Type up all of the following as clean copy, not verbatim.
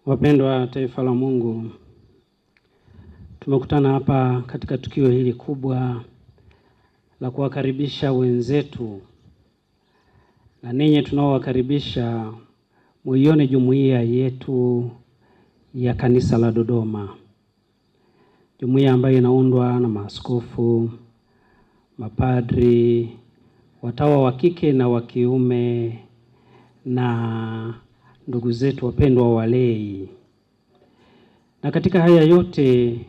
Wapendwa taifa la Mungu, tumekutana hapa katika tukio hili kubwa la kuwakaribisha wenzetu, na ninyi tunaowakaribisha muione jumuiya yetu ya kanisa la Dodoma. Jumuiya ambayo inaundwa na maaskofu, mapadri, watawa wa kike na wa kiume na ndugu zetu wapendwa walei. Na katika haya yote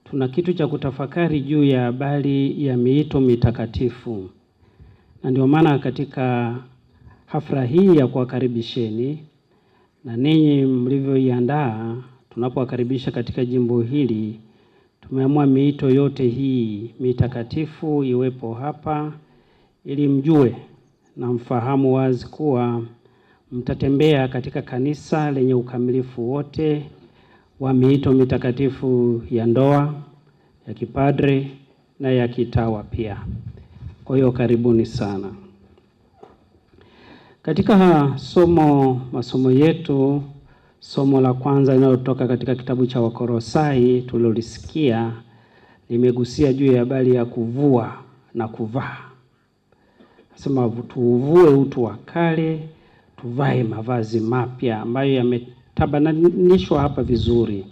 tuna kitu cha kutafakari juu ya habari ya miito mitakatifu. Na ndio maana katika hafla hii ya kuwakaribisheni na ninyi mlivyoiandaa, tunapowakaribisha katika jimbo hili, tumeamua miito yote hii mitakatifu iwepo hapa ili mjue na mfahamu wazi kuwa mtatembea katika kanisa lenye ukamilifu wote wa miito mitakatifu ya ndoa, ya kipadre na ya kitawa pia. Kwa hiyo karibuni sana. Katika masomo yetu, somo la kwanza linalotoka katika kitabu cha Wakolosai tulilolisikia limegusia juu ya habari ya kuvua na kuvaa. Nasema tuvue utu wa kale, tuvae mavazi mapya ambayo yametabanishwa hapa vizuri.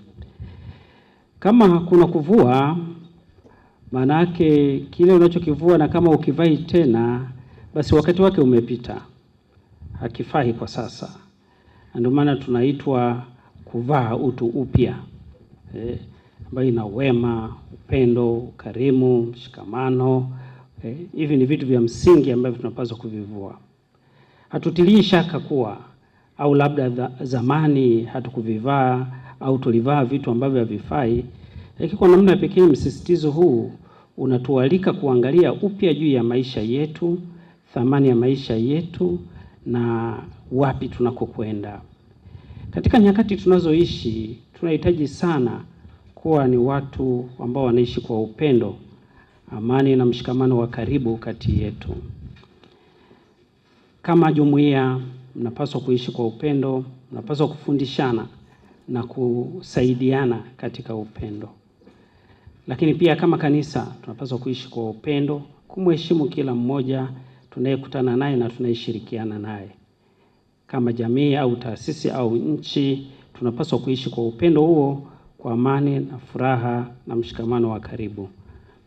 Kama kuna kuvua, maana yake kile unachokivua na kama ukivai tena, basi wakati wake umepita, hakifai kwa sasa. Ndio maana tunaitwa kuvaa utu upya, ambayo ina wema, upendo, ukarimu, mshikamano. Hivi ni vitu vya msingi ambavyo tunapaswa kuvivua. Hatutilii shaka kuwa au labda zamani hatukuvivaa au tulivaa vitu ambavyo havifai, lakini kwa namna pekee msisitizo huu unatualika kuangalia upya juu ya maisha yetu, thamani ya maisha yetu na wapi tunakokwenda. Katika nyakati tunazoishi, tunahitaji sana kuwa ni watu ambao wanaishi kwa upendo, amani na mshikamano wa karibu kati yetu. Kama jumuiya mnapaswa kuishi kwa upendo, mnapaswa kufundishana na kusaidiana katika upendo. Lakini pia kama kanisa tunapaswa kuishi kwa upendo, kumheshimu kila mmoja tunayekutana naye na tunayeshirikiana naye. Kama jamii au taasisi au nchi, tunapaswa kuishi kwa upendo huo, kwa amani na furaha na mshikamano wa karibu.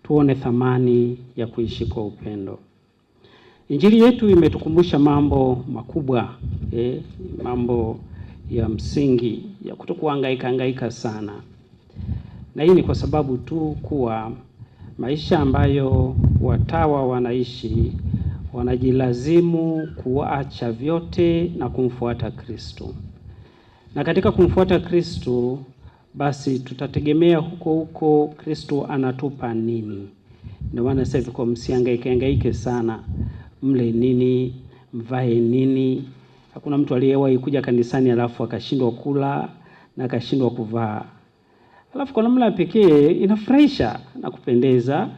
Tuone thamani ya kuishi kwa upendo. Injili yetu imetukumbusha mambo makubwa, mambo ya msingi ya kutokuhangaika sana. Na hii ni kwa sababu tu kuwa maisha ambayo watawa wanaishi wanajilazimu kuacha vyote na kumfuata Kristo. Na katika kumfuata Kristo, basi tutategemea huko Kristo anatupa nini. Ndio maana sasa hivi kwa msihangaike sana, mle nini, mvae nini. Hakuna mtu aliyewahi kuja kanisani alafu akashindwa kula na akashindwa kuvaa. Alafu kwa namna pekee inafurahisha na kupendeza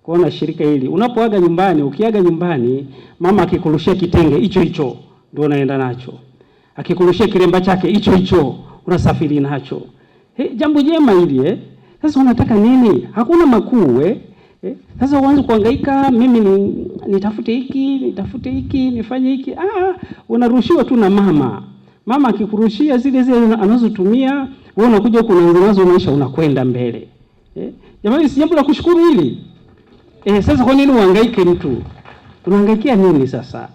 kuona shirika hili. Unapoaga nyumbani, ukiaga nyumbani, mama akikurushia kitenge hicho ndio unaenda nacho. Akikurushia kilemba chake hicho unasafiri nacho. Jambo jema hili Sasa unataka nini? Hakuna makuu Sasa uanze kuhangaika, mimi nitafute hiki, nifanye hiki. Unarushiwa tu na mama. Mama akikurushia zile anazotumia, wewe unakuja huko unaanza maisha unakwenda mbele. Jamani, si jambo la kushukuru hili. Sasa kwa nini uhangaike mtu? Unahangaikia nini sasa?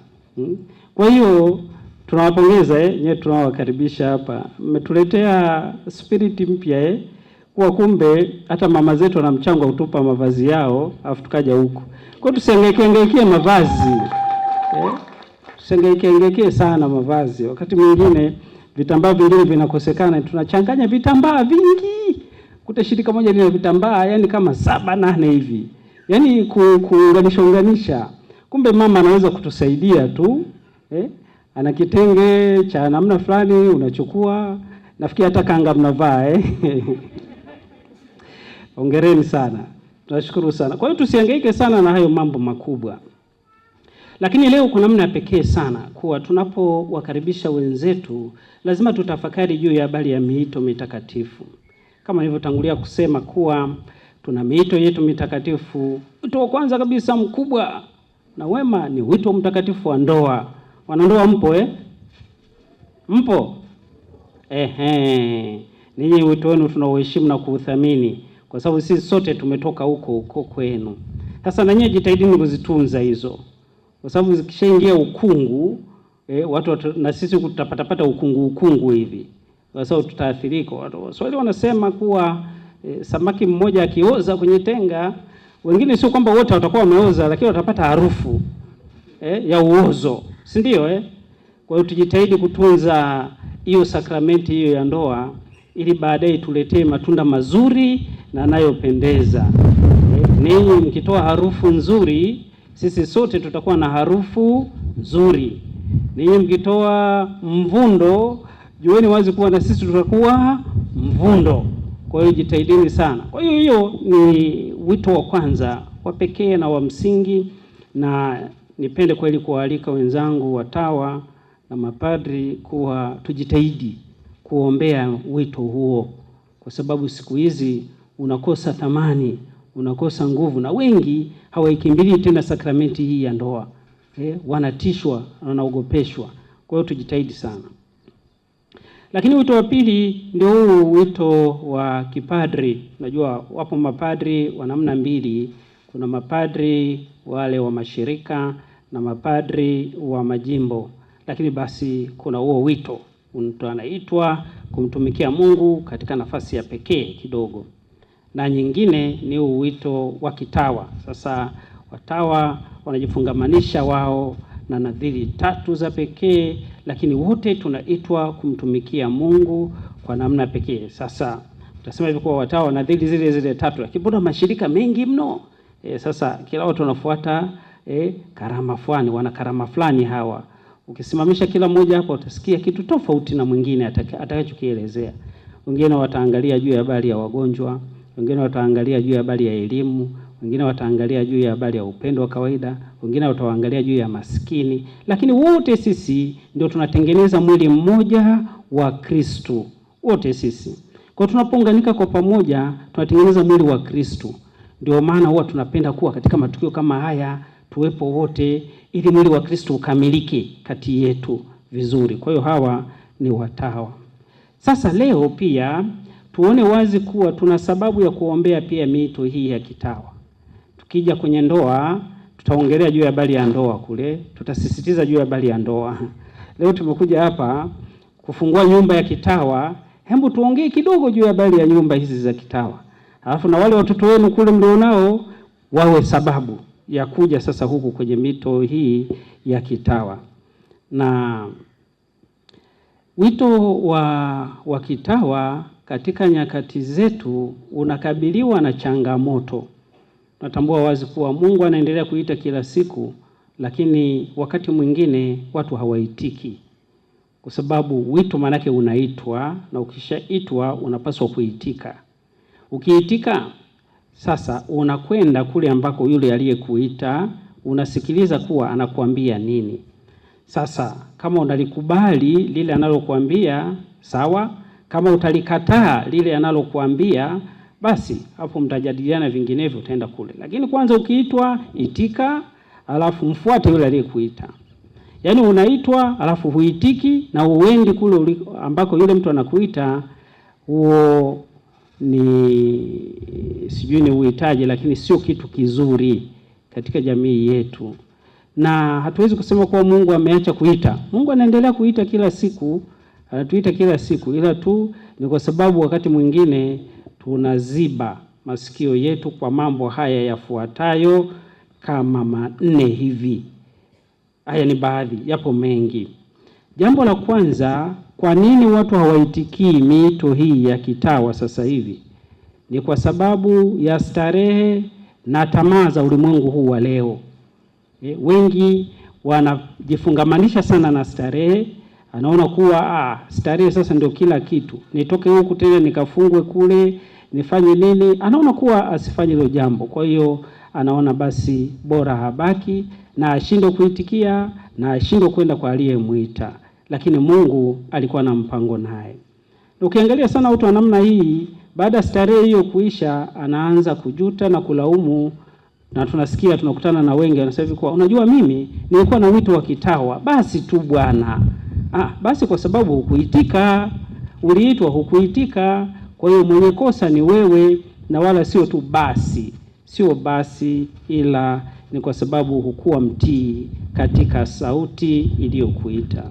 Kwa hiyo tunawapongeza nyewe tunawakaribisha hapa. Mmetuletea spirit mpya kwa kumbe hata mama zetu wana mchango utupa mavazi yao afu tukaja huko. Kwa tusihangaike mavazi. Tusihangaike sana mavazi. Wakati mwingine vitambaa vingine vinakosekana, tunachanganya vitambaa vingi. Kuta shirika moja lina vitambaa yani kama 7-8 hivi. Yani kuunganisha. Kumbe mama anaweza kutusaidia tu. Ana kitenge cha namna fulani unachukua, nafikiri hata kanga mnavaa Hongereni sana. Tunashukuru sana. Kwa hiyo tusihangaike sana na hayo mambo makubwa. Lakini leo kuna namna pekee sana kuwa tunapowakaribisha wenzetu lazima tutafakari juu ya habari ya miito mitakatifu. Kama nilivyotangulia kusema kuwa tuna miito yetu mitakatifu. Wito wa kwanza kabisa mkubwa na wema ni wito mtakatifu wa ndoa. Wanandoa mpo Mpo? Ninyi wito wenu tunauheshimu na kuuthamini kwa sababu sisi sote tumetoka huko kwenu. Sasa na nyinyi jitahidini kuzitunza hizo. Kwa sababu zikishaingia ukungu, watu na sisi tutapata ukungu hivi. Kwa sababu tutaathirika. Waswahili wanasema kuwa samaki mmoja akioza kwenye tenga, wengine sio kwamba wote watakuwa wameoza, lakini watapata harufu ya uozo, si ndio? Kwa hiyo tujitahidi kutunza hiyo sakramenti hiyo ya ndoa ili baadaye tuletee matunda mazuri na yanayopendeza. Ninyi mkitoa harufu nzuri, sisi sote tutakuwa na harufu nzuri. Ninyi mkitoa mvundo, jueni wazi kuwa na sisi tutakuwa mvundo. Kwa hiyo jitahidini sana. Kwa hiyo ni wito wa kwanza wa pekee na wa msingi, na nipende kweli kualika wenzangu watawa na mapadri kuwa tujitahidi kuombea wito huo, kwa sababu siku hizi unakosa thamani, unakosa nguvu, na wengi hawaikimbilii tena sakramenti hii ya ndoa. Wanatishwa, wanaogopeshwa. Kwa hiyo tujitahidi sana. Lakini wito wa pili ndio huu wito wa kipadri. Najua wapo mapadri wa namna mbili. Kuna mapadri wale wa mashirika na mapadri wa majimbo. Lakini basi kuna huo wito, mtu anaitwa kumtumikia Mungu katika nafasi ya pekee kidogo. Na nyingine ni huu wito wa kitawa. Sasa watawa wanajifungamanisha wao na nadhiri 3 za pekee, lakini wote tunaitwa kumtumikia Mungu kwa namna pekee. Sasa tutasema hivi kwa watawa nadhiri zile 3, lakini mbona mashirika mengi mno? Sasa kila watu wanafuata karama fulani, wana karama fulani hawa. Ukisimamisha kila mmoja hapo utasikia kitu tofauti na mwingine atakachokielezea. Wengine wataangalia juu ya habari ya wagonjwa, wengine wataangalia juu ya habari ya elimu, wengine wataangalia juu ya habari ya upendo wa kawaida, wengine wataangalia juu ya maskini, lakini wote sisi ndio tunatengeneza mwili mmoja wa Kristo. Wote sisi. Kwa tunapounganika kwa pamoja tunatengeneza mwili wa Kristo. Ndio maana huwa tunapenda kuwa katika matukio kama haya tuwepo wote ili mwili wa Kristo ukamilike kati yetu vizuri. Kwa hiyo hawa ni watawa. Sasa leo pia tuone wazi kuwa tuna sababu ya kuombea pia miito hii ya kitawa. Tukija kwenye ndoa, tutaongelea juu ya habari ya ndoa kule, tutasisitiza juu ya habari ya ndoa. Leo tumekuja hapa kufungua nyumba ya kitawa, hebu tuongee kidogo juu ya habari ya nyumba hizi za kitawa. Alafu na wale watoto wenu kule mlionao wawe sababu ya kuja sasa huku kwenye mito hii ya kitawa. Na wito wa kitawa katika nyakati zetu unakabiliwa na changamoto. Natambua wazi kuwa Mungu anaendelea kuita kila siku, lakini wakati mwingine watu hawaitiki. Kwa sababu wito manake unaitwa, na ukishaitwa unapaswa kuitika. Ukiitika sasa unakwenda kule ambako yule aliyekuita, unasikiliza kuwa anakuambia nini. Sasa kama unalikubali lile analokuambia, sawa. Kama utalikataa lile analokuambia, basi hapo mtajadiliana, vinginevyo utaenda kule. Lakini kwanza ukiitwa, itika, alafu mfuate yule aliyekuita. Yaani unaitwa alafu huitiki na uendi kule ambako yule mtu anakuita, huo ni sijui ni uhitaji, lakini sio kitu kizuri katika jamii yetu. Na hatuwezi kusema kuwa Mungu ameacha kuita. Mungu anaendelea kuita kila siku, anatuita kila siku, ila tu ni kwa sababu wakati mwingine tunaziba masikio yetu kwa mambo haya yafuatayo kama 4 hivi. Haya ni baadhi, yapo mengi. Jambo la kwanza, kwa nini watu hawaitikii miito hii ya kitawa sasa hivi? Ni kwa sababu ya starehe na tamaa za ulimwengu huu wa leo. Wengi wanajifungamanisha sana na starehe, anaona kuwa starehe sasa ndio kila kitu. Nitoke huku tena nikafungwe kule, nifanye nini? Anaona kuwa asifanye hilo jambo. Kwa hiyo anaona basi bora habaki na ashindwe kuitikia na ashindwe kwenda kwa aliyemuita, lakini Mungu alikuwa na mpango naye. Ukiangalia sana watu wa namna hii, baada ya starehe hiyo kuisha, anaanza kujuta na kulaumu, na tunasikia tunakutana na wengi wanasema hivi kwa unajua mimi nilikuwa na wito wa kitawa, basi tu bwana. Basi kwa sababu hukuitika, uliitwa hukuitika, kwa hiyo mwenye kosa ni wewe, na wala sio tu basi. Sio basi, ila ni kwa sababu hukuwa mtii katika sauti iliyokuita.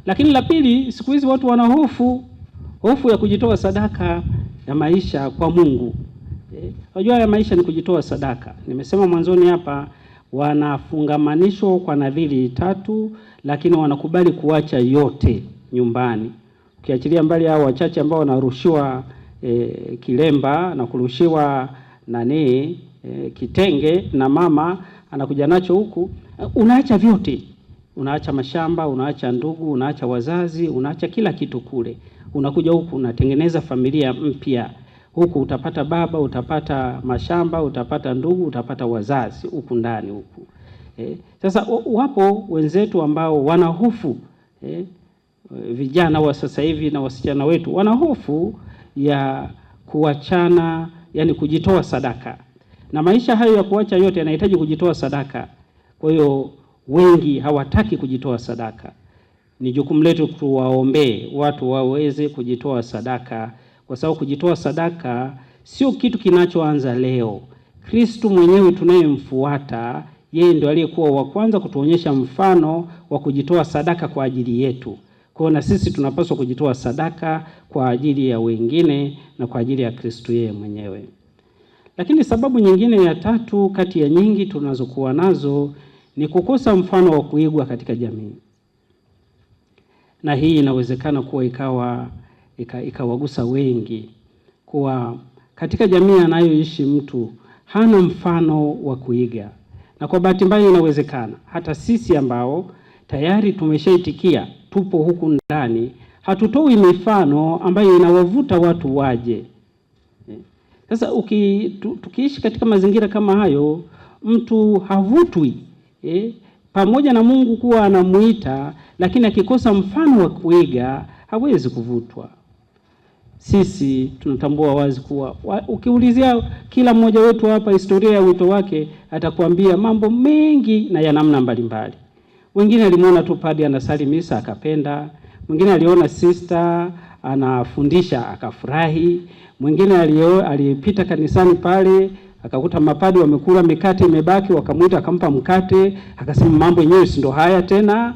Lakini la pili, siku hizi watu wana hofu ya kujitoa sadaka ya maisha kwa Mungu. Unajua ya maisha ni kujitoa sadaka. Nimesema mwanzoni hapa, wanafungamanishwa kwa nadhiri 3, lakini wanakubali kuacha yote nyumbani. Ukiachilia mbali hao wachache ambao wanarushiwa kilemba na kurushiwa kitenge na mama anakuja nacho huku, unaacha vyote. Unaacha mashamba, unaacha ndugu, unaacha wazazi, unaacha kila kitu kule. Unakuja huku unatengeneza familia mpya. Huku utapata baba, utapata mashamba, utapata ndugu, utapata wazazi huku ndani huku. Sasa wapo wenzetu ambao wana hofu, vijana wa sasa hivi na wasichana wetu wana hofu ya kuachana, yani kujitoa sadaka. Na maisha hayo ya kuacha yote yanahitaji kujitoa sadaka. Kwa hiyo wengi hawataki kujitoa sadaka. Ni jukumu letu tuwaombee watu waweze kujitoa sadaka, kwa sababu kujitoa sadaka sio kitu kinachoanza leo. Kristo mwenyewe tunayemfuata, yeye ndio aliyekuwa wa kwanza kutuonyesha mfano wa kujitoa sadaka kwa ajili yetu. Kwa na sisi tunapaswa kujitoa sadaka kwa ajili ya wengine na kwa ajili ya Kristo yeye mwenyewe. Lakini sababu nyingine ya 3 kati ya nyingi tunazokuwa nazo ni kukosa mfano wa kuigwa katika jamii. Na hii inawezekana kuwa ikawagusa wengi, kuwa katika jamii anayoishi mtu hana mfano wa kuiga. Na kwa bahati mbaya inawezekana hata sisi ambao tayari tumeshaitikia, tupo huku ndani, hatutoi mifano ambayo inawavuta watu waje. Sasa tukiishi katika mazingira kama hayo, mtu havutwi, pamoja na Mungu kuwa anamuita, lakini akikosa mfano wa kuiga hawezi kuvutwa. Sisi tunatambua wazi kuwa ukiulizia kila mmoja wetu hapa historia ya wito wake, atakwambia mambo mengi na ya namna mbalimbali. Wengine alimuona tu padri anasali misa akapenda, mwingine aliona sister anafundisha akafurahi, mwingine alipita kanisani pale akakuta mapadi wamekula mikate imebaki, wakamuita akampa mkate, akasema mambo yenyewe si ndo haya tena.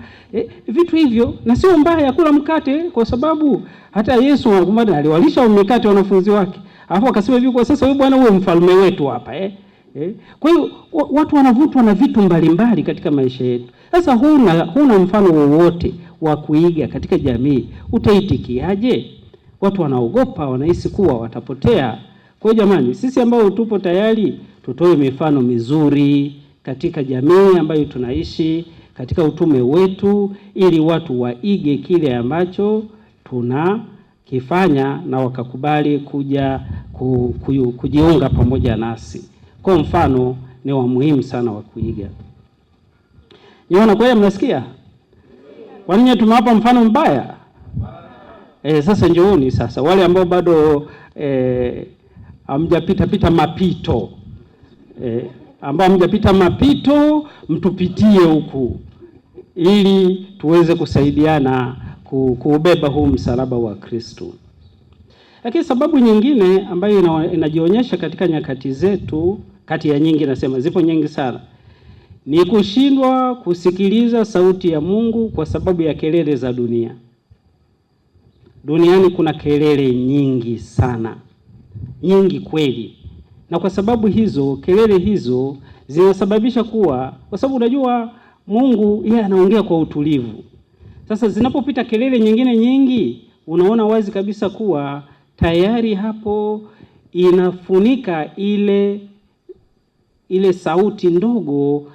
Vitu hivyo, na sio mbaya kula mkate, kwa sababu hata Yesu aliwalisha mikate wanafunzi wake. Alafu akasema hivi, kwa sasa wewe Bwana uwe mfalme wetu hapa. Kwa hiyo watu wanavutwa na vitu mbalimbali katika maisha yetu. Sasa huna mfano wowote wa kuiga katika jamii, utaitikiaje? Watu wanaogopa, wanahisi kuwa watapotea. Kwa hiyo jamani, sisi ambao tupo tayari tutoe mifano mizuri katika jamii ambayo tunaishi, katika utume wetu, ili watu waige kile ambacho tunakifanya na wakakubali kuja kujiunga pamoja nasi. Kwa mfano ni wa muhimu sana wa kuiga. Niona kwa hiyo mnasikia? Kwa nini tumewapa mfano mbaya? Sasa njooni sasa wale ambao bado hamjapita mapito, ambao hamjapita mapito, mtupitie huku ili tuweze kusaidiana kuubeba huu msalaba wa Kristo. Lakini sababu nyingine ambayo inajionyesha katika nyakati zetu, kati ya nyingi, nasema zipo nyingi sana, ni kushindwa kusikiliza sauti ya Mungu kwa sababu ya kelele za dunia. Duniani kuna kelele nyingi sana, nyingi kweli. Na kwa sababu hizo, kelele hizo zinasababisha kwa sababu unajua Mungu yeye anaongea kwa utulivu. Sasa zinapopita kelele nyingine nyingi, unaona wazi kabisa kuwa tayari hapo inafunika ile sauti ndogo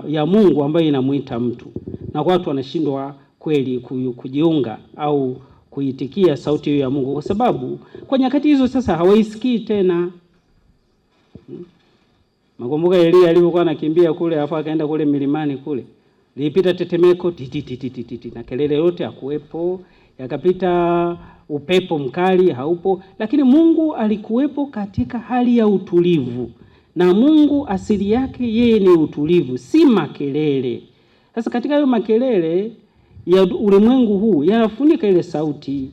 ya Mungu ambayo inamuita mtu. Na watu wanashindwa kweli kujiunga au kuitikia sauti hiyo ya Mungu, kwa sababu kwa nyakati hizo sasa hawaisikii tena. Makumbuka Elia alivyokuwa anakimbia kule afa akaenda kule milimani kule. Lilipita tetemeko na kelele yote hakuwepo, yakapita upepo mkali haupo, lakini Mungu alikuwepo katika hali ya utulivu. Na Mungu asili yake yeye ni utulivu, si makelele. Sasa katika hayo makelele ya ulimwengu huu yanafunika ile sauti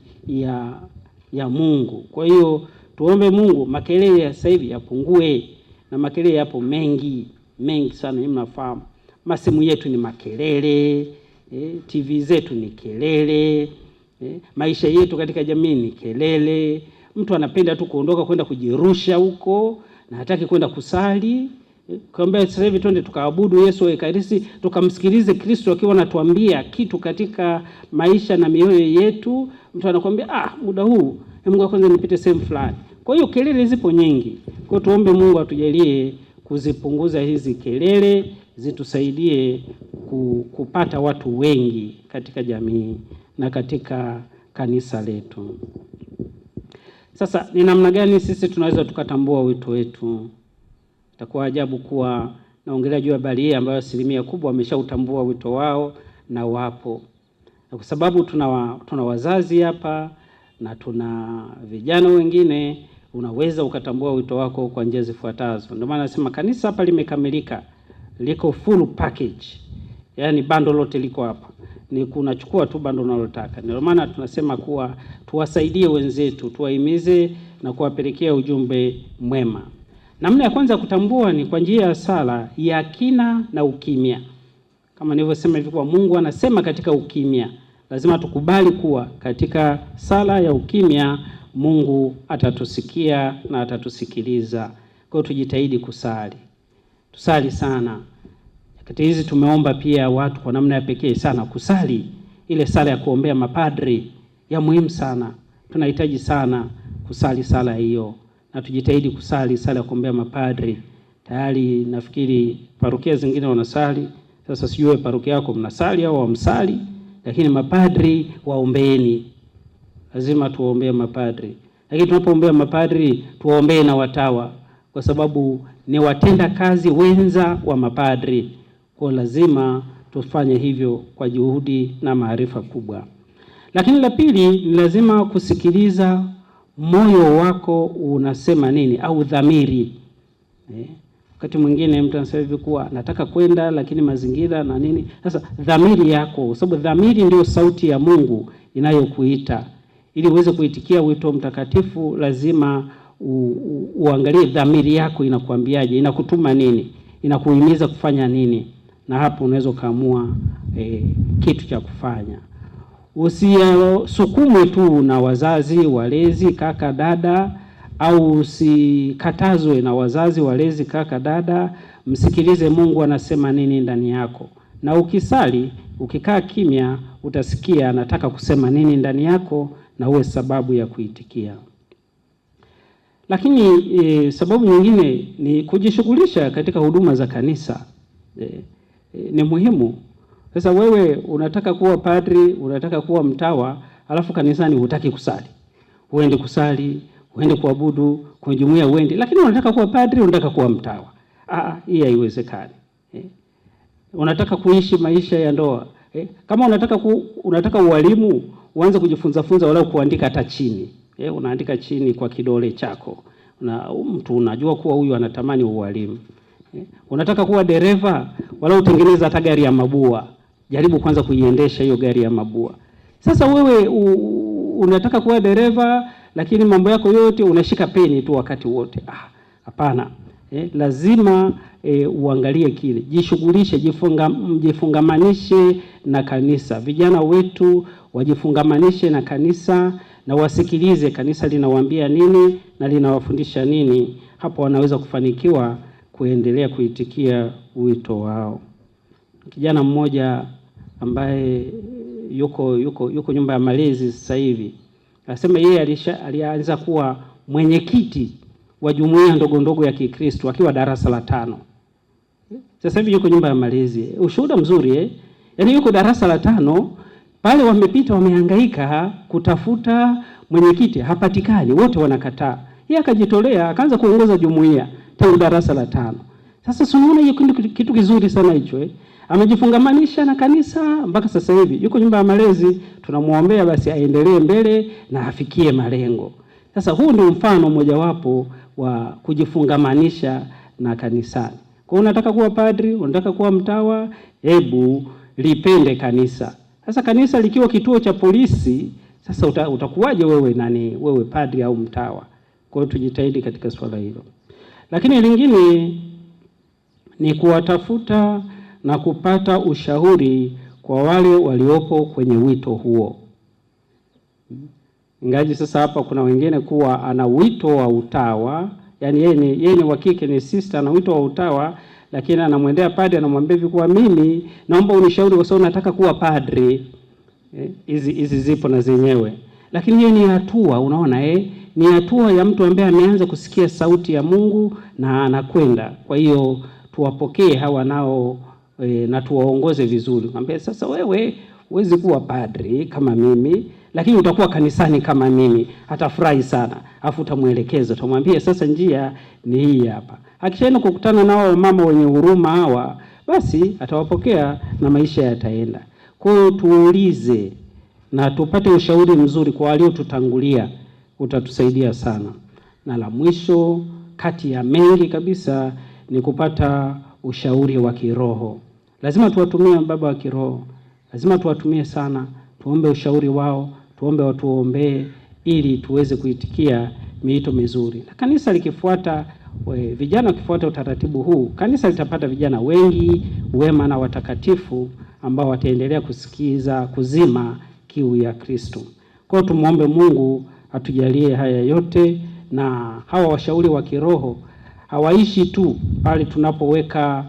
ya Mungu. Kwa hiyo tuombe Mungu makelele ya sasa hivi yapungue, na makelele yapo mengi sana, mnafahamu. Masimu yetu ni makelele, TV zetu ni kelele, maisha yetu katika jamii ni kelele. Mtu anapenda tu kuondoka kwenda kujirusha huko na hataki kwenda kusali. Kaambia sasa hivi twende tukaabudu Yesu Ekaristi, tukamsikilize Kristo akiwa anatuambia kitu katika maisha na mioyo yetu. Mtu anakuambia muda huu Mungu kwanza nipite sehemu fulani. Kwa hiyo kelele zipo nyingi. Kwa hiyo tuombe Mungu atujalie kuzipunguza hizi kelele, zitusaidie kupata watu wengi katika jamii na katika kanisa letu. Sasa ni namna gani sisi tunaweza tukatambua wito wetu? Itakuwa ajabu kuwa naongelea juu ya habari hii ambayo asilimia kubwa wameshautambua wito wao na wapo. Na kwa sababu tuna wazazi hapa na tuna vijana wengine, unaweza ukatambua wito wako kwa njia zifuatazo. Ndio maana nasema kanisa hapa limekamilika, liko full package. Yaani bando lote liko hapa. Ni kunachukua tu bando unalotaka. Ndio maana tunasema kuwa tuwasaidie wenzetu, tuwahimize na kuwapelekea ujumbe mwema. Namna ya kwanza kutambua ni kwa njia ya sala ya kina na ukimya. Kama nilivyosema hivi kwa Mungu anasema katika ukimya. Lazima tukubali kuwa katika sala ya ukimya Mungu atatusikia na atatusikiliza. Kwa hiyo tujitahidi kusali. Tusali sana. Wakati hizi tumeomba pia watu kwa namna ya pekee sana kusali. Ile sala ya kuombea mapadri ya muhimu sana. Tunahitaji sana kusali sala hiyo. Na tujitahidi kusali sala ya kuombea mapadri. Tayari nafikiri parokia zingine wanasali. Sasa sijui parokia yako mnasali au hamsali, lakini mapadri waombeeni. Lazima tuombee mapadri. Lakini tunapoombea mapadri tuombee na watawa, kwa sababu ni watenda kazi wenza wa mapadri. Kwa lazima tufanye hivyo kwa juhudi na maarifa kubwa. Lakini la pili ni lazima kusikiliza moyo wako unasema nini au dhamiri. Wakati mwingine mtu anasema hivi kuwa nataka kwenda lakini mazingira na nini. Sasa dhamiri yako, sababu dhamiri ndio sauti ya Mungu inayokuita. Ili uweze kuitikia wito mtakatifu lazima uangalie dhamiri yako inakuambiaje, inakutuma nini, inakuhimiza kufanya nini, na hapo unaweza kaamua kitu cha kufanya. Usisukumwe tu na wazazi, walezi, kaka, dada, au usikatazwe na wazazi, walezi, kaka, dada. Msikilize Mungu anasema nini ndani yako. Na ukisali, ukikaa kimya, utasikia anataka kusema nini ndani yako na uwe sababu ya kuitikia. Lakini sababu nyingine ni kujishughulisha katika huduma za kanisa. Ni muhimu. Sasa wewe unataka kuwa padri, unataka kuwa mtawa, alafu kanisani hutaki kusali. Uende kusali, uende kuabudu, kwenye jumuiya uende, lakini unataka kuwa padri, unataka kuwa mtawa. Hii haiwezekani. Unataka kuishi maisha ya ndoa. Kama unataka ualimu, uanze kujifunza walau kuandika hata chini. Unaandika chini kwa kidole chako. Mtu unajua kuwa huyu anatamani ualimu. Unataka kuwa dereva, walau utengeneza hata gari ya mabua. Jaribu kwanza kuiendesha hiyo gari ya mabua. Sasa wewe unataka kuwa dereva, lakini mambo yako yote unashika peni tu wakati wote. Hapana. Lazima uangalie kile. Jishughulishe, jifungamanishe na kanisa. Vijana wetu wajifungamanishe na kanisa na wasikilize kanisa linawaambia nini na linawafundisha nini. Hapo wanaweza kufanikiwa kuendelea kuitikia wito wao. Kijana mmoja ambaye yuko nyumba ya malezi sasa hivi, anasema yeye alianza kuwa mwenyekiti wa jumuiya ndogo ya Kikristo akiwa darasa la 5. Sasa hivi yuko nyumba ya malezi. Ushuhuda mzuri Yaani yuko darasa la 5, pale wamepita wamehangaika kutafuta mwenyekiti, hapatikani, wote wanakataa. Yeye akajitolea akaanza kuongoza jumuiya tangu darasa la 5. Sasa unaona hiyo kitu kizuri sana hicho. Amejifungamanisha na kanisa mpaka sasa hivi yuko nyumba ya malezi, tunamuombea basi aendelee mbele na afikie malengo. Sasa huu ndio mfano mojawapo wa kujifungamanisha na kanisani. Kwa unataka kuwa padri, unataka kuwa mtawa, hebu lipende kanisa. Sasa kanisa likiwa kituo cha polisi, sasa utakuwaje wewe wewe padri au mtawa? Kwa hiyo tujitahidi katika swala hilo. Lakini lingine ni kuwatafuta na kupata ushauri kwa wale waliopo kwenye wito huo. Ingaji sasa hapa kuna wengine kuwa ana wito wa utawa, yani yeye ni wa kike, ni sister, ana wito wa utawa, lakini anamwendea padri anamwambia hivi kwa mimi naomba unishauri kwa sababu nataka kuwa padri. Hizi zipo na zenyewe. Lakini hiyo ni hatua, unaona ni hatua ya mtu ambaye ameanza kusikia sauti ya Mungu na anakwenda. Kwa hiyo tuwapokee hawa nao na tuwaongoze vizuri. Mwambie sasa wewe huwezi kuwa padri kama mimi, lakini utakuwa kanisani kama mimi. Atafurahi sana. Afu utamuelekeza, utamwambia sasa njia ni hii hapa. Akishaenda kukutana nao mama wenye huruma hawa, basi atawapokea na maisha yataenda. Kwa hiyo tuulize na tupate ushauri mzuri kwa waliotutangulia, utatusaidia sana. Na la mwisho kati ya mengi kabisa ni kupata ushauri wa kiroho. Lazima tuwatumie baba wa kiroho. Lazima tuwatumie sana, tuombe ushauri wao, tuombe watuombee ili tuweze kuitikia miito mizuri. Na kanisa likifuata, vijana wakifuata utaratibu huu, kanisa litapata vijana wengi wema na watakatifu ambao wataendelea kuzima kiu ya Kristo. Kwa hiyo tumuombe Mungu atujalie haya yote, na hawa washauri wa kiroho hawaishi tu pale tunapoweka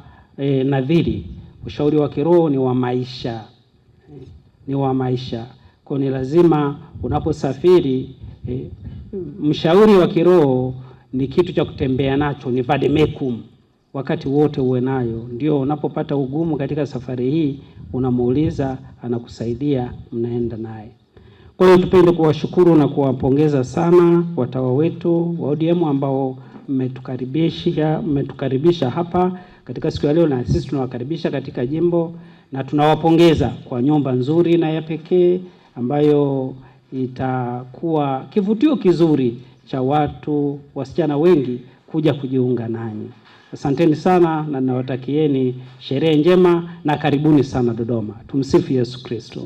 nadhiri. Ushauri wa kiroho ni wa maisha. Ni wa maisha. Kwa ni lazima unaposafiri, mshauri wa kiroho ni kitu cha kutembea nacho, ni vademecum. Wakati wote uwe nayo. Ndio unapopata ugumu katika safari hii unamuuliza, anakusaidia, mnaenda naye. Kwa hiyo tupende kuwashukuru na kuwapongeza sana watawa wetu wa ODM ambao mmetukaribisha hapa katika siku ya leo, na sisi tunawakaribisha katika jimbo na tunawapongeza kwa nyumba nzuri na ya pekee ambayo itakuwa kivutio kizuri cha watu wasichana wengi kuja kujiunga nanyi. Asanteni sana na nawatakieni sherehe njema na karibuni sana Dodoma. Tumsifu Yesu Kristo.